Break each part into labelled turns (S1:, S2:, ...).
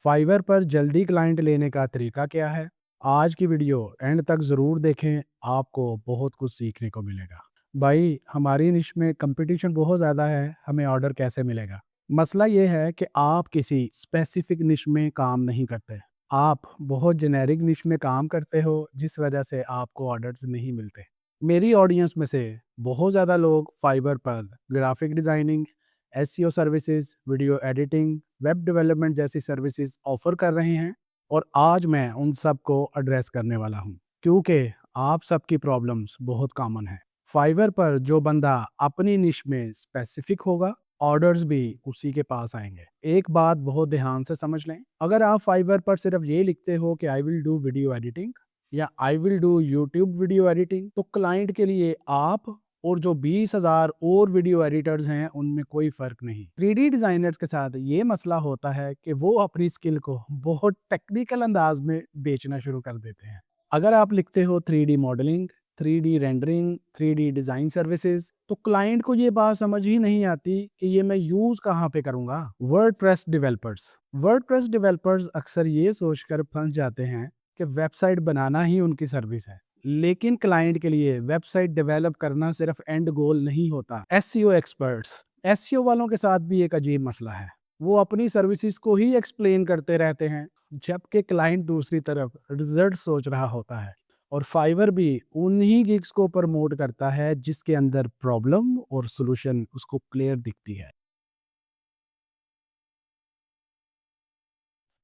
S1: Fibre पर जल्दी client लेने का तरीका क्या है? आज की वीडियो एंड तक ज़रूर देखें, आपको बहुत कुछ सीखने को मिलेगा। भाई, हमारी निश में कंपटीशन बहुत ज़्यादा है, हमें ऑर्डर कैसे मिलेगा? मसला ये है कि आप किसी स्पेसिफिक निश में काम नहीं करते। आप बहुत जेनेरिक निश में काम करते हो, जिस वजह से आपको ऑर्डर्स नहीं मिलते। मेरी ऑडियंस में से बहुत ज़्यादा लोग फाइवर पर graphic designing, SEO services, video editing, web development जैसी सर्विसेज ऑफर कर रहे हैं और आज मैं उन सब को एड्रेस करने वाला हूं, क्योंकि आप सबकी प्रॉब्लम्स बहुत कॉमन है। फाइवर पर जो बंदा अपनी निश में स्पेसिफिक होगा, ऑर्डर्स भी उसी के पास आएंगे। एक बात बहुत ध्यान से समझ लें, अगर आप फाइवर पर सिर्फ ये लिखते हो कि I will do video editing या I will do YouTube video editing, तो क्लाइंट के लिए आप और जो 20,000 और वीडियो एडिटर्स हैं उनमें कोई फर्क नहीं। 3D डिजाइनर्स के साथ ये मसला होता है कि वो अपनी स्किल को बहुत टेक्निकल अंदाज में बेचना शुरू कर देते हैं। अगर आप लिखते हो 3D modelling, 3D rendering, 3D design services, तो क्लाइंट को ये बात समझ ही नहीं आती कि ये मैं यूज कहाँ पे करूंगा। वर्डप्रेस डेवलपर्स अक्सर ये सोचकर फंस जाते हैं कि वेबसाइट बनाना ही उनकी सर्विस है, लेकिन क्लाइंट के लिए वेबसाइट डेवलप करना सिर्फ एंड गोल नहीं होता। एसईओ एक्सपर्ट्स, एसईओ वालों के साथ भी एक अजीब मसला है। वो अपनी सर्विसेज को ही एक्सप्लेन करते रहते हैं, जबकि क्लाइंट दूसरी तरफ रिजल्ट सोच रहा होता है। और फाइवर भी उन्हीं गिग्स को प्रमोट करता है जिसके अंदर प्रॉब्लम और सॉल्यूशन उसको क्लियर दिखती है।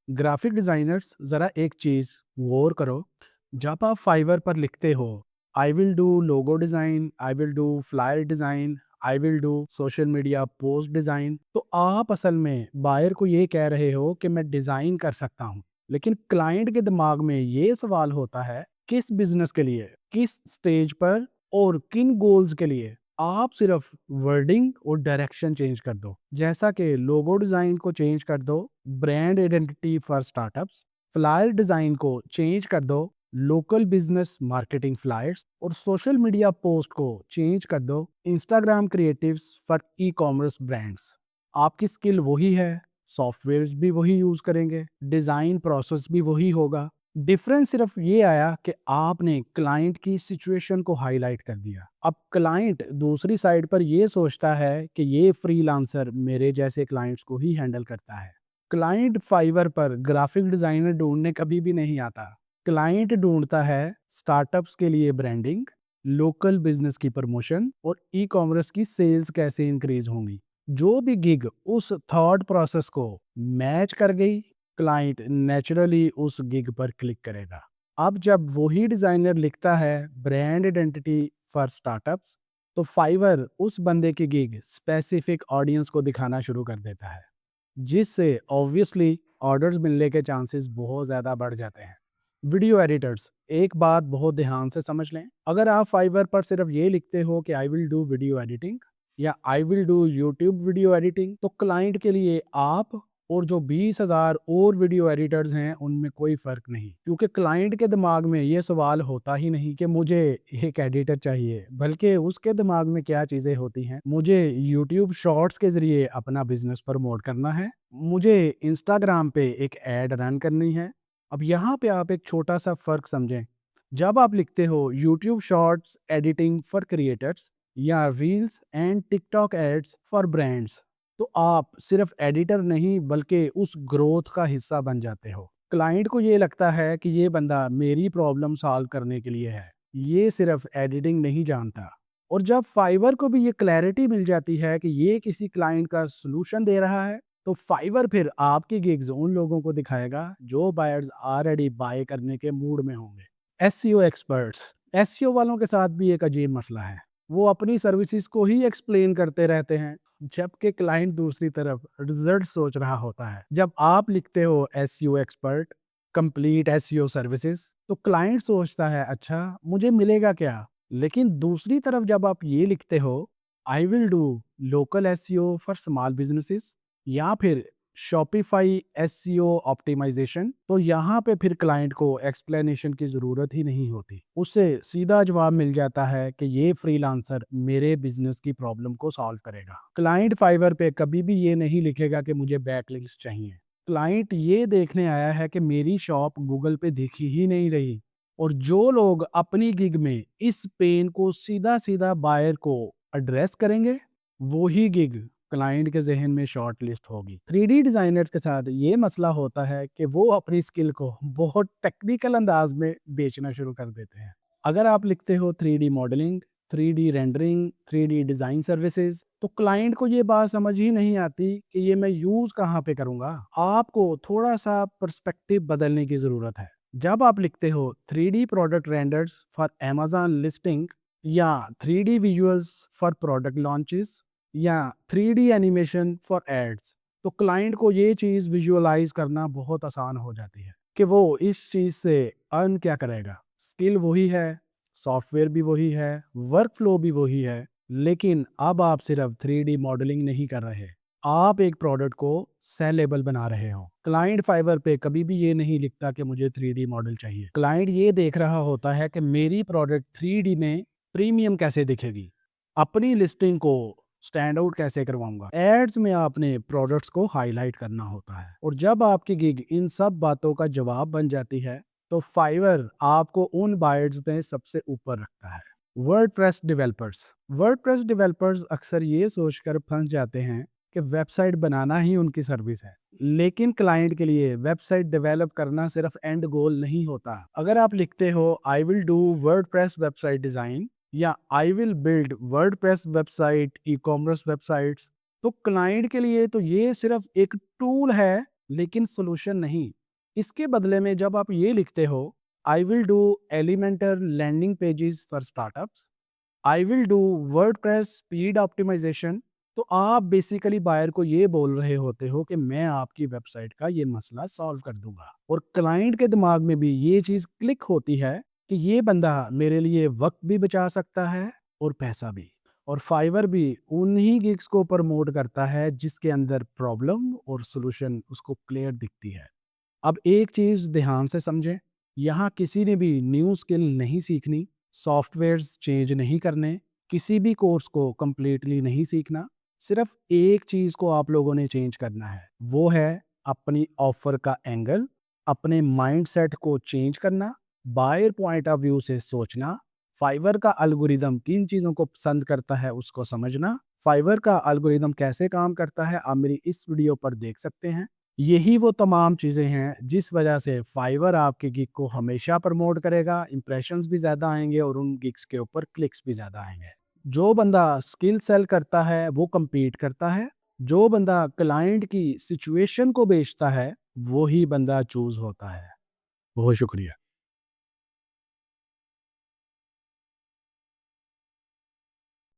S1: ग्राफिक डिजाइनर्स, जरा एक चीज गौर करो। जब आप फाइवर पर लिखते हो I will do logo design, I will do flyer design, I will do social media post design, तो आप असल में बायर को ये कह रहे हो कि मैं डिजाइन कर सकता हूँ। लेकिन क्लाइंट के दिमाग में ये सवाल होता है, किस बिजनेस के लिए, किस स्टेज पर और किन गोल्स के लिए? आप सिर्फ वर्डिंग और डायरेक्शन चेंज कर दो, जैसा कि लोगो डिजाइन को चेंज कर दो, brand identity for startups, flyer design को चेंज कर दो, लोकल बिजनेस मार्केटिंग फ्लायर्स, और सोशल मीडिया पोस्ट को चेंज कर दो, Instagram creatives for e commerce brands. आपकी स्किल वही है, सॉफ्टवेयर भी वही यूज करेंगे, डिजाइन प्रोसेस भी वही होगा। डिफरेंस सिर्फ ये आया कि आपने क्लाइंट की सिचुएशन को हाईलाइट कर दिया। अब क्लाइंट दूसरी साइड पर ये सोचता है कि ये फ्रीलांसर मेरे जैसे क्लाइंट्स को ही हैंडल करता है। क्लाइंट फाइवर पर ग्राफिक डिजाइनर ढूंढने कभी भी नहीं आता। क्लाइंट ढूंढता है स्टार्टअप्स के लिए ब्रांडिंग, लोकल बिजनेस की प्रमोशन और ई कॉमर्स की सेल्स कैसे इंक्रीज होंगी। जो भी गिग उस थॉट प्रोसेस को मैच कर गई, क्लाइंट नेचुरली उस गिग पर क्लिक करेगा। अब जब वही डिजाइनर लिखता है ब्रांड आइडेंटिटी फॉर स्टार्टअप्स, तो फाइवर उस बंदे की गिग स्पेसिफिक ऑडियंस को दिखाना शुरू कर देता है, जिससे ऑब्वियसली ऑर्डर्स मिलने के चांसेस बहुत ज़्यादा बढ़ जाते हैं। वीडियो एडिटर्स, एक बात बहुत ध्यान से समझ लें, अगर आप फाइवर पर सिर्फ ये लिखते हो कि I will do video editing या I will do YouTube video editing, तो क्लाइंट के लिए आप और जो 20,000 और वीडियो एडिटर्स हैं उनमें कोई फर्क नहीं, क्योंकि क्लाइंट के दिमाग में ये सवाल होता ही नहीं कि मुझे एक एडिटर चाहिए, बल्कि उसके दिमाग में क्या चीज़ें होती हैं, मुझे यूट्यूब शॉर्ट्स के जरिए अपना बिजनेस प्रमोट करना है, मुझे इंस्टाग्राम पे एक एड रन करनी है। अब यहाँ पे आप एक छोटा सा फर्क समझें। जब आप लिखते हो YouTube shorts editing for creators या reels and TikTok ads for brands, तो आप सिर्फ एडिटर नहीं बल्कि उस ग्रोथ का हिस्सा बन जाते हो। क्लाइंट को ये लगता है कि ये बंदा मेरी प्रॉब्लम सॉल्व करने के लिए है, ये सिर्फ एडिटिंग नहीं जानता। और जब फाइवर को भी ये क्लैरिटी मिल जाती है कि ये किसी क्लाइंट का सोल्यूशन दे रहा है, तो फाइवर फिर आपकी गिग्स उन लोगों को दिखाएगा जो बायर्स ऑलरेडी बाय करने के मूड में होंगे। एसईओ एक्सपर्ट्स, एसईओ वालों के साथ भी एक अजीब मसला है। वो अपनी सर्विसेज को ही एक्सप्लेन करते रहते हैं, जबकि क्लाइंट दूसरी तरफ रिजल्ट सोच रहा होता है। जब आप लिखते हो SEO expert, complete SEO services, तो क्लाइंट सोचता है अच्छा मुझे मिलेगा क्या। लेकिन दूसरी तरफ जब आप ये लिखते हो I will do local SEO for small businesses या फिर शॉपिफाई एसईओ ऑप्टिमाइजेशन, तो यहाँ पे फिर क्लाइंट को एक्सप्लेनेशन की ज़रूरत ही नहीं होती। उसे सीधा जवाब मिल जाता है कि ये फ्रीलांसर मेरे बिजनेस की प्रॉब्लम को सॉल्व करेगा। क्लाइंट फाइवर पे कभी भी ये नहीं लिखेगा कि मुझे बैकलिंक्स चाहिए। क्लाइंट ये देखने आया है कि मेरी शॉप गूगल पे दिखी ही नहीं रही, और जो लोग अपनी गिग में इस पेन को सीधा सीधा बायर को एड्रेस करेंगे, वो ही गिग क्लाइंट के जहन में शॉर्ट लिस्ट होगी। 3D डिजाइनर्स के साथ ये मसला होता है कि वो अपनी स्किल को बहुत टेक्निकल अंदाज में बेचना शुरू कर देते हैं। अगर आप लिखते हो 3D modelling, 3D rendering, 3D design services, तो क्लाइंट को ये बात समझ ही नहीं आती कि ये मैं यूज़ कहाँ पे करूँगा। आपको थोड़ा-सा पर्सपेक्टिव बदलने की ज़रूरत है। जब आप लिखते हो 3D product renders for Amazon listing, या 3D visuals for product launches, या 3D एनिमेशन फॉर एड्स, तो क्लाइंट को ये चीज़ विजुअलाइज़ करना बहुत आसान हो जाती है कि वो इस चीज़ से अर्न क्या करेगा। स्किल वही है, सॉफ्टवेयर भी वही है, वर्क फ्लो भी वही है, लेकिन अब आप सिर्फ 3D मॉडलिंग नहीं कर रहे, आप एक प्रोडक्ट को सेलेबल बना रहे हो। क्लाइंट फाइवर पे कभी भी ये नहीं लिखता कि मुझे 3D मॉडल चाहिए। क्लाइंट ये देख रहा होता है कि मेरी प्रोडक्ट 3D में प्रीमियम कैसे दिखेगी, अपनी लिस्टिंग को स्टैंड आउट कैसे करवाऊंगा। एड्स में आपने प्रोडक्ट्स को हाईलाइट करना होता है, और जब आपकी गिग इन सब बातों का जवाब बन जाती है, तो फाइवर आपको उन बायर्स में सबसे ऊपर रखता है। वर्डप्रेस डेवलपर्स अक्सर ये सोचकर फंस जाते हैं कि वेबसाइट बनाना ही उनकी सर्विस है, लेकिन क्लाइंट के लिए वेबसाइट डेवलप करना सिर्फ एंड गोल नहीं होता। अगर आप लिखते हो I will do WordPress website design, या I will build WordPress website, ecommerce websites, तो क्लाइंट के लिए तो ये सिर्फ एक टूल है, लेकिन सोल्यूशन नहीं। इसके बदले में जब आप ये लिखते हो I will do Elementor landing pages for startups, I will do WordPress speed optimisation, तो आप बेसिकली बायर को ये बोल रहे होते हो कि मैं आपकी वेबसाइट का ये मसला सॉल्व कर दूंगा। और क्लाइंट के दिमाग में भी ये चीज़ क्लिक होती है कि ये बंदा मेरे लिए वक्त भी बचा सकता है और पैसा भी। और फाइवर भी उन्हीं गिग्स को प्रमोट करता है जिसके अंदर प्रॉब्लम और सॉल्यूशन उसको क्लियर दिखती है। अब एक चीज़ ध्यान से समझें, यहाँ किसी ने भी न्यू स्किल नहीं सीखनी, सॉफ्टवेयर्स चेंज नहीं करने, किसी भी कोर्स को कंप्लीटली नहीं सीखना। सिर्फ एक चीज़ को आप लोगों ने चेंज करना है, वो है अपनी ऑफर का एंगल, अपने माइंडसेट को चेंज करना, बायर पॉइंट ऑफ व्यू से सोचना, फाइवर का एल्गोरिदम किन चीज़ों को पसंद करता है उसको समझना। फाइवर का एल्गोरिदम कैसे काम करता है आप मेरी इस वीडियो पर देख सकते हैं। यही वो तमाम चीज़ें हैं जिस वजह से फाइवर आपके गिग को हमेशा प्रमोट करेगा, इंप्रेशंस भी ज़्यादा आएंगे और उन गिग्स के ऊपर क्लिक्स भी ज़्यादा आएंगे। जो बंदा स्किल सेल करता है वो compete करता है, जो बंदा क्लाइंट की सिचुएशन को बेचता है वो ही बंदा चूज होता है। बहुत शुक्रिया।